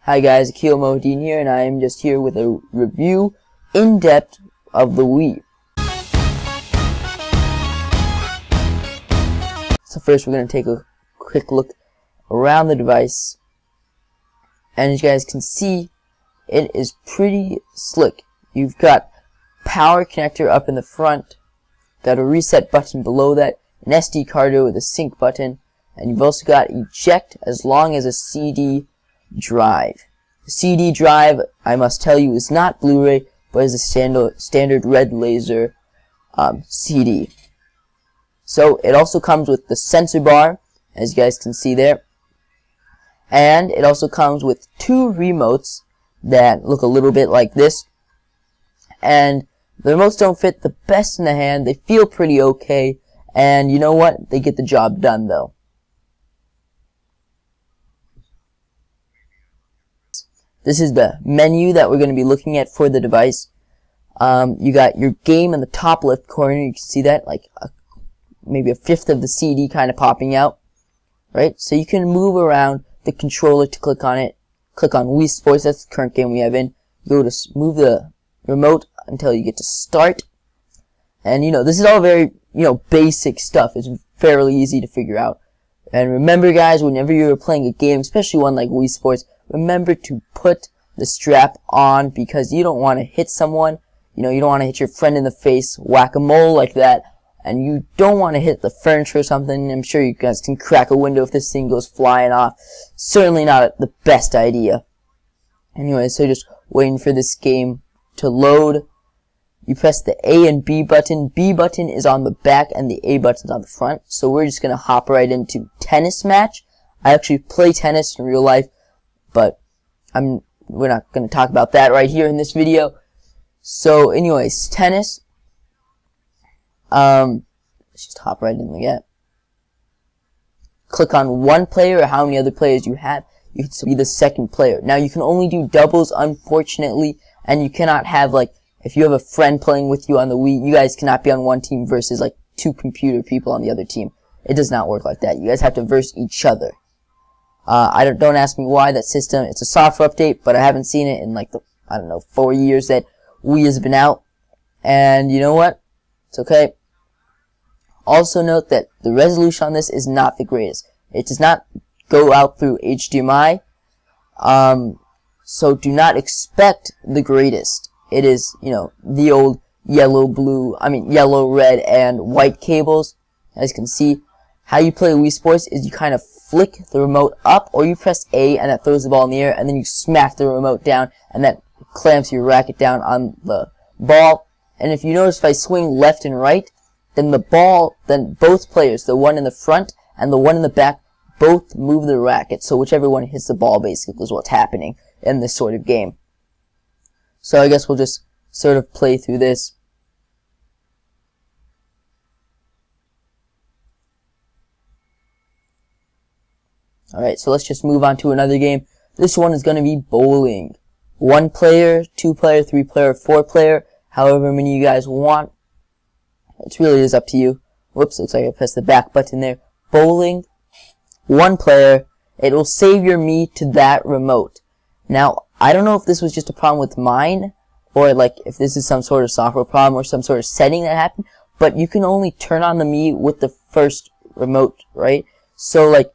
Hi guys, Akil Modine here, and I am just here with a review in-depth of the Wii. So first we're going to take a quick look around the device, and as you guys can see, it is pretty slick. You've got power connector up in the front, got a reset button below that, an SD card with a sync button, and you've also got eject as long as a CD drive. The CD drive, I must tell you, is not Blu-ray, but is a standard red laser CD. So it also comes with the sensor bar, as you guys can see there, and it also comes with two remotes that look a little bit like this, and the remotes don't fit the best in the hand. They feel pretty okay, and you know what? They get the job done though. This is the menu that we're going to be looking at for the device. You got your game in the top left corner. You can see that, like maybe a fifth of the CD kind of popping out, right? So you can move around the controller to click on it. Click on Wii Sports. That's the current game we have in. Go to move the remote until you get to start. And this is all very basic stuff. It's fairly easy to figure out. And remember, guys, whenever you're playing a game, especially one like Wii Sports, remember to put the strap on, because you don't want to hit someone. You don't want to hit your friend in the face, whack-a-mole like that, and you don't want to hit the furniture or something. I'm sure you guys can crack a window if this thing goes flying off. Certainly not the best idea. Anyway, so just waiting for this game to load. You press the A and B button. B button is on the back and the A button is on the front. So we're just going to hop right into tennis match. I actually play tennis in real life, but we're not going to talk about that right here in this video. So anyways, tennis. Let's just hop right in again. Click on one player or how many other players you have. You can be the second player. Now you can only do doubles, unfortunately, and you cannot have, like, if you have a friend playing with you on the Wii, you guys cannot be on one team versus like two computer people on the other team. It does not work like that. You guys have to verse each other. Don't ask me why that system. It's a software update, but I haven't seen it in like 4 years that Wii has been out. And you know what? It's okay. Also note that the resolution on this is not the greatest. It does not go out through HDMI. So do not expect the greatest. It is, the old yellow, red, and white cables. As you can see, how you play Wii Sports is you kind of flick the remote up, or you press A and that throws the ball in the air, and then you smack the remote down, and that clamps your racket down on the ball. And if you notice, if I swing left and right, then both players, the one in the front and the one in the back, both move the racket. So whichever one hits the ball basically is what's happening in this sort of game. So I guess we'll just sort of play through this. Alright, so let's just move on to another game. This one is going to be bowling. 1 player, 2 player, 3 player, 4 player, however many you guys want. It really is up to you. Whoops, looks like I pressed the back button there. Bowling, 1 player. It will save your Mii to that remote. Now, I don't know if this was just a problem with mine, or like if this is some sort of software problem or some sort of setting that happened, but you can only turn on the Mii with the first remote, right? So like,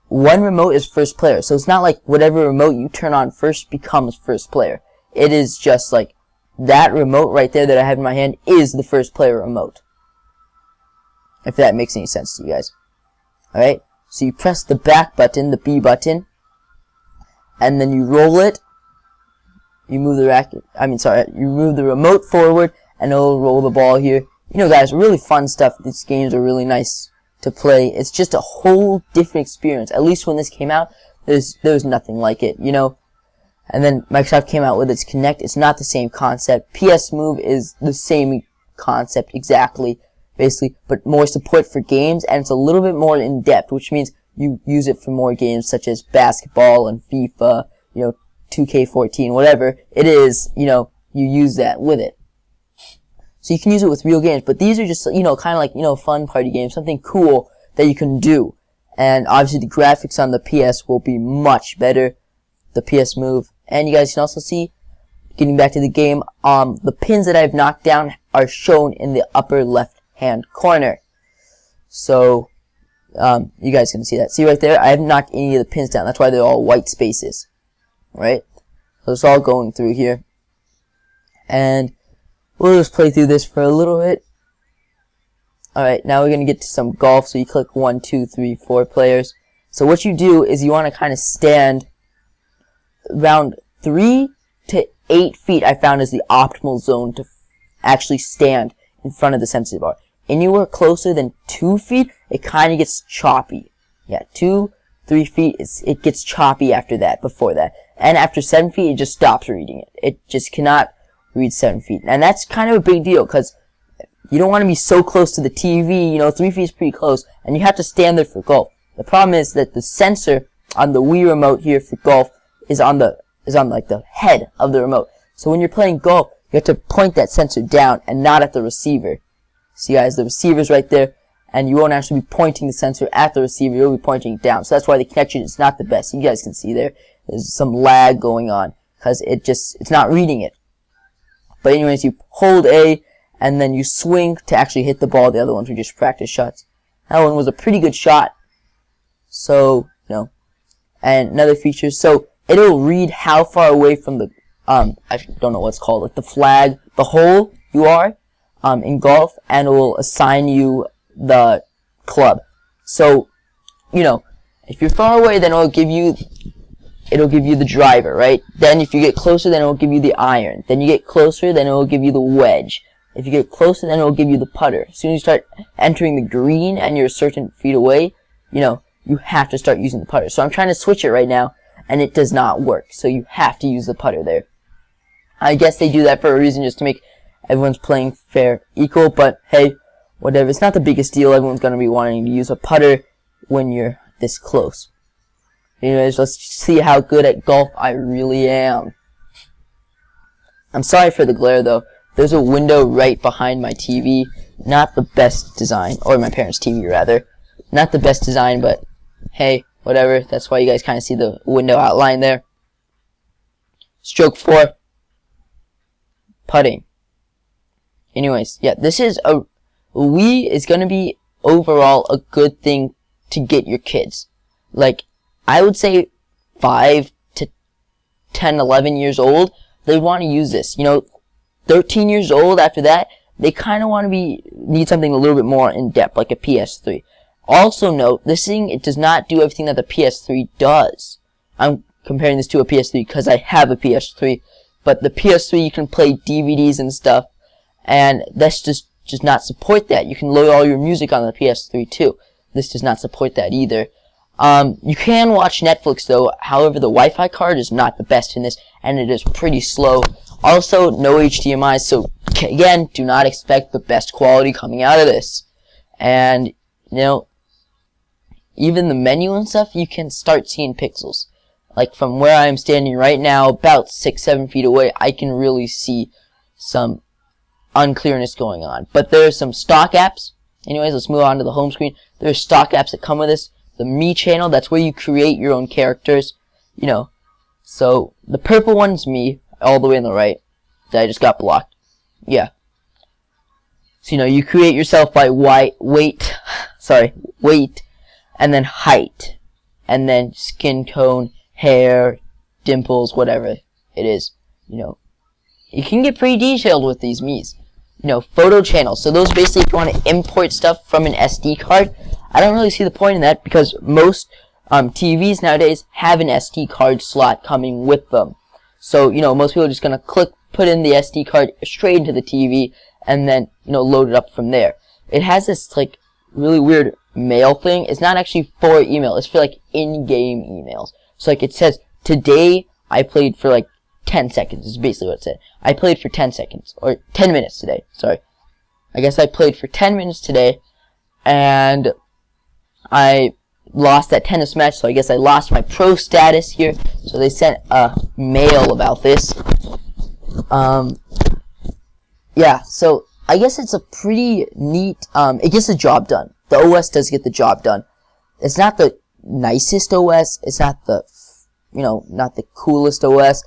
1 remote is first player, so it's not like whatever remote you turn on first becomes first player. It is just like, that remote right there that I have in my hand is the first player remote. If that makes any sense to you guys. Alright, so you press the back button, the B button, and then you roll it. You move you move the remote forward, and it'll roll the ball here. Guys, really fun stuff. These games are really nice to play. It's just a whole different experience. At least when this came out, there's nothing like it, And then Microsoft came out with its Kinect. It's not the same concept. PS Move is the same concept exactly, basically, but more support for games, and it's a little bit more in depth, which means you use it for more games such as basketball and FIFA, 2K14, whatever it is, you use that with it. So you can use it with real games, but these are just, kind of like, fun party games, something cool that you can do. And obviously the graphics on the PS will be much better. the PS Move. And you guys can also see, getting back to the game, the pins that I've knocked down are shown in the upper left hand corner. So you guys can see that. See right there, I haven't knocked any of the pins down. That's why they're all white spaces, right? So it's all going through here. And we'll just play through this for a little bit. Alright, now we're going to get to some golf. So you click 1, 2, 3, 4 players. So what you do is you want to kind of stand around 3 to 8 feet, I found, is the optimal zone to actually stand in front of the sensor bar. Anywhere closer than 2 feet, it kind of gets choppy. Yeah, 2, 3 feet, it gets choppy after that, before that. And after 7 feet, it just stops reading it. It just cannot read 7 feet. And that's kind of a big deal, because you don't want to be so close to the TV, 3 feet is pretty close, and you have to stand there for golf. The problem is that the sensor on the Wii remote here for golf is on like the head of the remote. So when you're playing golf, you have to point that sensor down and not at the receiver. See guys, the receiver's right there, and you won't actually be pointing the sensor at the receiver, you'll be pointing it down. So that's why the connection is not the best. You guys can see there's some lag going on, because it's not reading it. But anyways, you hold A, and then you swing to actually hit the ball. The other ones were just practice shots. That one was a pretty good shot. So, and another feature, so it'll read how far away from the, I don't know what it's called, like the flag, the hole you are, in golf, and it will assign you the club. So, if you're far away, then it'll give you the driver, right? Then if you get closer, then it'll give you the iron. Then you get closer, then it'll give you the wedge. If you get closer, then it'll give you the putter. As soon as you start entering the green and you're a certain feet away, you have to start using the putter. So I'm trying to switch it right now, and it does not work. So you have to use the putter there. I guess they do that for a reason, just to make everyone's playing fair equal, but hey, whatever. It's not the biggest deal. Everyone's going to be wanting to use a putter when you're this close. Anyways, let's see how good at golf I really am. I'm sorry for the glare, though. There's a window right behind my TV. Not the best design, or my parents' TV, rather. Not the best design, but hey, whatever. That's why you guys kind of see the window outline there. Stroke 4. Putting. Anyways, yeah, this is Wii is going to be overall a good thing to get your kids. Like, I would say 5 to 10, 11 years old, they want to use this. 13 years old, after that, they kind of want to need something a little bit more in depth, like a PS3. Also note, this thing, it does not do everything that the PS3 does. I'm comparing this to a PS3 because I have a PS3, but the PS3 you can play DVDs and stuff, and this does not support that. You can load all your music on the PS3 too. This does not support that either. You can watch Netflix though, however the Wi-Fi card is not the best in this, and it is pretty slow. Also, no HDMI, so again, do not expect the best quality coming out of this. And, even the menu and stuff, you can start seeing pixels. Like from where I'm standing right now, about 6-7 feet away, I can really see some unclearness going on. But there's some stock apps. Anyways, let's move on to the home screen. There's stock apps that come with this. The Me channel, that's where you create your own characters. So the purple one's me, all the way on the right. That I just got blocked. Yeah. So you create yourself by weight, and then height, and then skin tone, hair, dimples, whatever it is. You can get pretty detailed with these Miis. Photo channels. So those basically, if you want to import stuff from an SD card, I don't really see the point in that, because most TVs nowadays have an SD card slot coming with them. So, most people are just going to put in the SD card straight into the TV, and then, load it up from there. It has this, really weird mail thing. It's not actually for email. It's for, in-game emails. So, it says, today I played for, 10 seconds is basically what it said. I played for 10 seconds, or 10 minutes today, sorry. I guess I played for 10 minutes today, and I lost that tennis match, so I guess I lost my pro status here. So they sent a mail about this. Yeah, so I guess it's a pretty neat, it gets the job done. The OS does get the job done. It's not the nicest OS, it's not the not the coolest OS.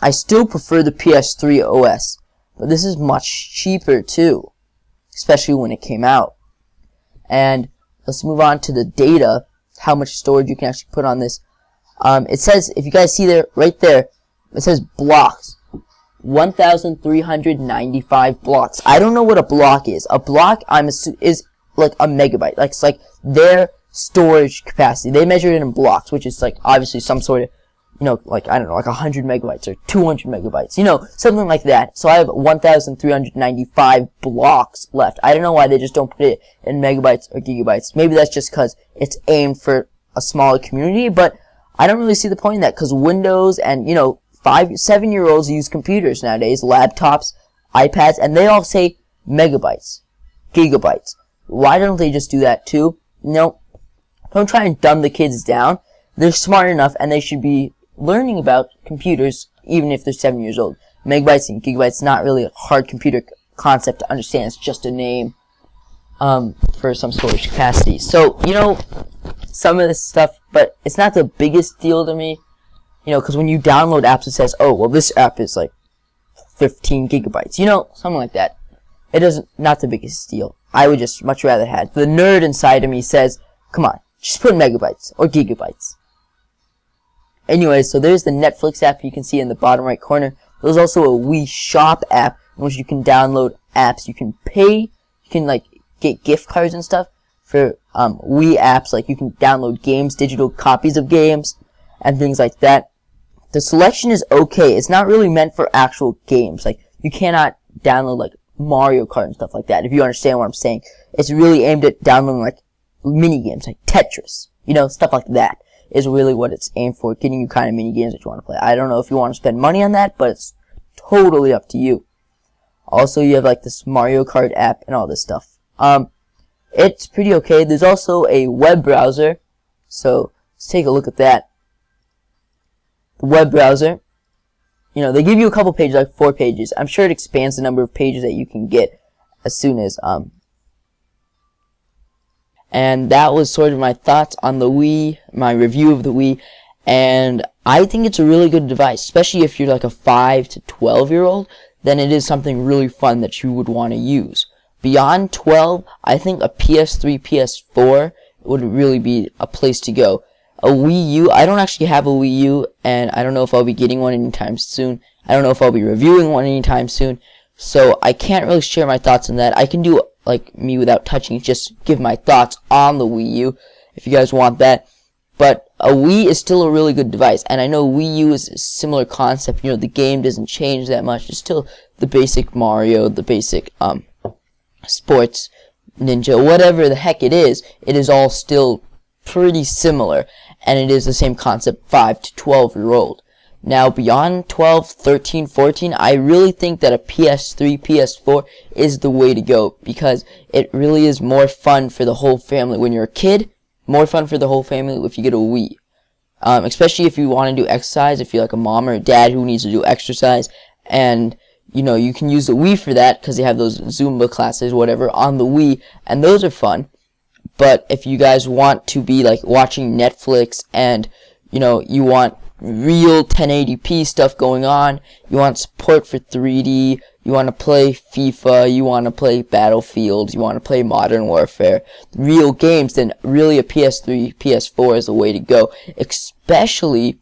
I still prefer the PS3 OS, but this is much cheaper too, especially when it came out. And let's move on to the data, how much storage you can actually put on this. It says, if you guys see there, right there, it says blocks. 1,395 blocks. I don't know what a block is. A block, is like a megabyte. Like, it's like their storage capacity. They measure it in blocks, which is like obviously some sort of, like, I don't know, like 100 megabytes or 200 megabytes. Something like that. So I have 1,395 blocks left. I don't know why they just don't put it in megabytes or gigabytes. Maybe that's just because it's aimed for a smaller community, but I don't really see the point in that, because Windows and, 7-year-olds use computers nowadays, laptops, iPads, and they all say megabytes, gigabytes. Why don't they just do that too? Don't try and dumb the kids down. They're smart enough, and they should be learning about computers, even if they're 7 years old. Megabytes and gigabytes, not really a hard computer concept to understand. It's just a name for some storage capacity. So, some of this stuff, but it's not the biggest deal to me. Because when you download apps, it says, oh, well, this app is like 15 gigabytes. Something like that. It doesn't, not the biggest deal. I would just much rather have. The nerd inside of me says, come on, just put megabytes or gigabytes. Anyway, so there's the Netflix app you can see in the bottom right corner. There's also a Wii Shop app in which you can download apps. You can pay, you can like get gift cards and stuff for Wii apps. Like you can download games, digital copies of games, and things like that. The selection is okay. It's not really meant for actual games. Like you cannot download like Mario Kart and stuff like that. If you understand what I'm saying, it's really aimed at downloading like mini games like Tetris. Stuff like that is really what it's aimed for, getting you kind of mini games that you want to play. I don't know if you want to spend money on that, but it's totally up to you. Also, you have like this Mario Kart app and all this stuff. It's pretty okay. There's also a web browser, so let's take a look at that. The web browser, they give you a couple pages, like 4 pages. I'm sure it expands the number of pages that you can get as soon as, and that was sort of my thoughts on the Wii, my review of the Wii, and I think it's a really good device, especially if you're like a 5 to 12-year-old, then it is something really fun that you would want to use. Beyond 12, I think a PS3, PS4 would really be a place to go. A Wii U, I don't actually have a Wii U, and I don't know if I'll be getting one anytime soon. I don't know if I'll be reviewing one anytime soon, so I can't really share my thoughts on that. I can do like me without touching, just give my thoughts on the Wii U, if you guys want that. But a Wii is still a really good device, and I know Wii U is a similar concept. The game doesn't change that much. It's still the basic Mario, the basic sports, Ninja, whatever the heck it is all still pretty similar, and it is the same concept, 5 to 12-year-old. Now, beyond 12, 13, 14, I really think that a PS3, PS4 is the way to go, because it really is more fun for the whole family. When you're a kid, more fun for the whole family if you get a Wii. Especially if you want to do exercise, if you're like a mom or a dad who needs to do exercise, and you can use the Wii for that, because they have those Zumba classes, whatever, on the Wii, and those are fun. But if you guys want to be like watching Netflix and, you want real 1080p stuff going on, you want support for 3D, you want to play FIFA, you want to play Battlefield, you want to play Modern Warfare, real games, then really a PS3, PS4 is the way to go. Especially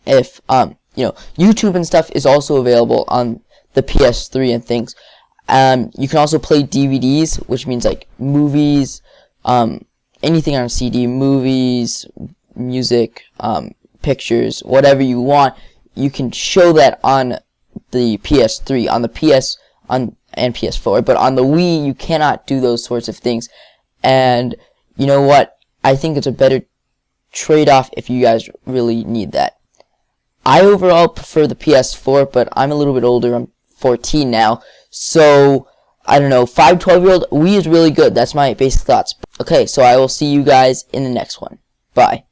if, YouTube and stuff is also available on the PS3 and things. You can also play DVDs, which means like movies, anything on CD, movies, music, pictures, whatever you want, you can show that on the PS3, on the PS, and PS4, but on the Wii, you cannot do those sorts of things, and you know what, I think it's a better trade-off if you guys really need that. I overall prefer the PS4, but I'm a little bit older, I'm 14 now, so I don't know, 5, 12-year-old, Wii is really good. That's my basic thoughts. Okay, so I will see you guys in the next one. Bye.